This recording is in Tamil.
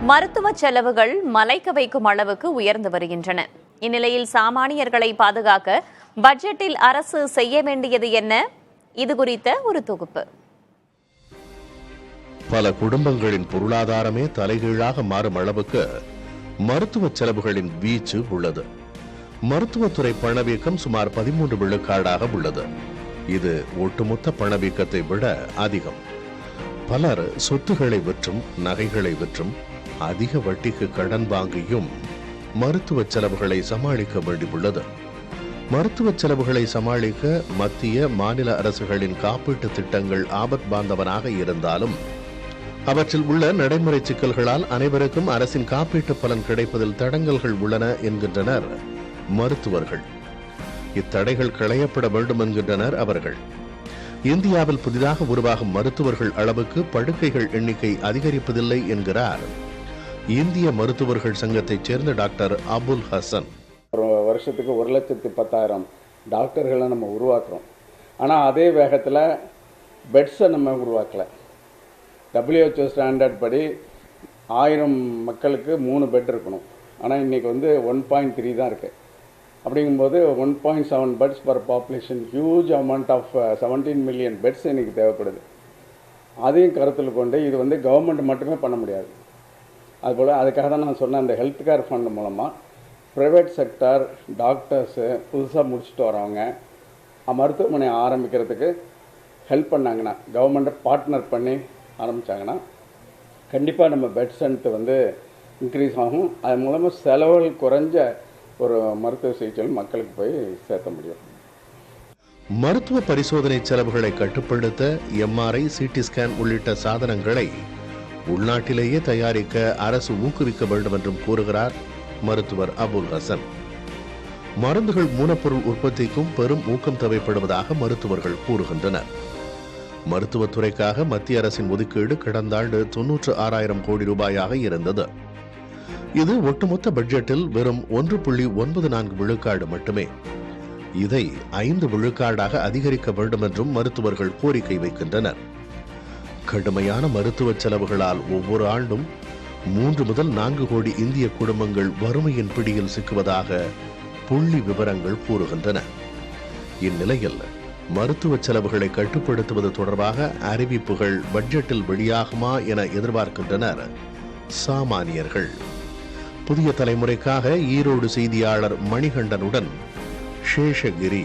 மருத்துவ செலவுகள் மலைக்க வைக்கும் அளவுக்கு உயர்ந்து வருகின்றன. இந்நிலையில் சாமானியர்களை பாதுகாக்க பட்ஜெட்டில் அரசு செய்ய வேண்டியது என்ன? இது குறித்த ஒரு தொகுப்பு. பல குடும்பங்களின் பொருளாதாரமே தலைகீழாக மாறும் அளவுக்கு மருத்துவ செலவுகளின் வீச்சு உள்ளது. மருத்துவத்துறை பணவீக்கம் சுமார் 13 விழுக்காடாக உள்ளது. இது ஒட்டுமொத்த பணவீக்கத்தை விட அதிகம். பலர் சொத்துக்களை விற்றும் நகைகளை விற்றும் அதிக வட்டிக்கு கடன் வாங்கியும் மருத்துவ செலவுகளை சமாளிக்க வேண்டியுள்ளது. மருத்துவ செலவுகளை சமாளிக்க மத்திய மாநில அரசுகளின் காப்பீட்டு திட்டங்கள் ஆபத் பாந்தவனாக இருந்தாலும் அவற்றில் உள்ள நடைமுறை சிக்கல்களால் அனைவருக்கும் அரசின் காப்பீட்டு பலன் கிடைப்பதில் தடங்கல்கள் உள்ளன என்கின்றனர் மருத்துவர்கள். இத்தடைகள் களையப்பட வேண்டும் என்கின்றனர் அவர்கள். இந்தியாவில் புதிதாக உருவாகும் மருத்துவர்கள் அளவுக்கு படுக்கைகள் எண்ணிக்கை அதிகரிப்பதில்லை என்கிறார் இந்திய மருத்துவர்கள் சங்கத்தைச் சேர்ந்த டாக்டர் அபுல் ஹசன். ஒரு வருஷத்துக்கு 1,10,000 டாக்டர்களை நம்ம உருவாக்குறோம். ஆனால் அதே வேகத்தில் பெட்ஸை நம்ம உருவாக்கலை. WHO ஸ்டாண்டர்ட் படி 1000 மக்களுக்கு 3 பெட் இருக்கணும். ஆனால் இன்றைக்கி 1.3 தான் இருக்குது. அப்படிங்கும்போது 1.7 beds per population, huge amount of 17 million beds இன்றைக்கி தேவைப்படுது. அதையும் கருத்தில் கொண்டு இது கவர்மெண்ட் மட்டுமே பண்ண முடியாது. அதுபோல் அதுக்காக தான் நான் சொன்ன அந்த ஹெல்த் கேர் ஃபண்ட் மூலமாக ப்ரைவேட் செக்டார் டாக்டர்ஸு புதுசாக முடிச்சுட்டு வரவங்க மருத்துவமனை ஆரம்பிக்கிறதுக்கு ஹெல்ப் பண்ணாங்கன்னா, கவர்மெண்ட்டை பார்ட்னர் பண்ணி ஆரம்பித்தாங்கன்னா கண்டிப்பாக நம்ம பெட் ஸ்ட்ரென்த்து இன்க்ரீஸ் ஆகும். அது மூலமாக செலவுகள் குறைஞ்ச ஒரு மருத்துவ சிகிச்சை மக்களுக்கு போய் சேர்த்த முடியும். மருத்துவ பரிசோதனை செலவுகளை கட்டுப்படுத்த MRI, CT ஸ்கேன் உள்ளிட்ட சாதனங்களை உள்நாட்டிலேயே தயாரிக்க அரசு ஊக்குவிக்க வேண்டும் என்றும் கூறுகிறார் மருத்துவர் அபுல் ஹசன். மருந்துகள் மூலப்பொருள் உற்பத்திக்கும் பெரும் ஊக்கம் தேவைப்படுவதாக மருத்துவர்கள் கூறுகின்றனர். மருத்துவத்துறைக்காக மத்திய அரசின் ஒதுக்கீடு கடந்த ஆண்டு 96,000 கோடி ரூபாயாக இருந்தது. இது ஒட்டுமொத்த பட்ஜெட்டில் வெறும் 1.94 விழுக்காடு மட்டுமே. இதை 5 விழுக்காடாக அதிகரிக்க வேண்டும் என்றும் மருத்துவர்கள் கோரிக்கை வைக்கின்றனர். கடுமையான மருத்துவ செலவுகளால் ஒவ்வொரு ஆண்டும் 3 முதல் 4 கோடி இந்திய குடும்பங்கள் வறுமையின் பிடியில் சிக்குவதாக புள்ளி விவரங்கள் கூறுகின்றன. இந்நிலையில் மருத்துவ செலவுகளை கட்டுப்படுத்துவது தொடர்பாக அறிவிப்புகள் பட்ஜெட்டில் வெளியாகுமா என எதிர்பார்க்கின்றனர் சாமானியர்கள். புதிய தலைமுறைக்காக ஈரோடு செய்தியாளர் மணிகண்டனுடன் சேஷகிரி.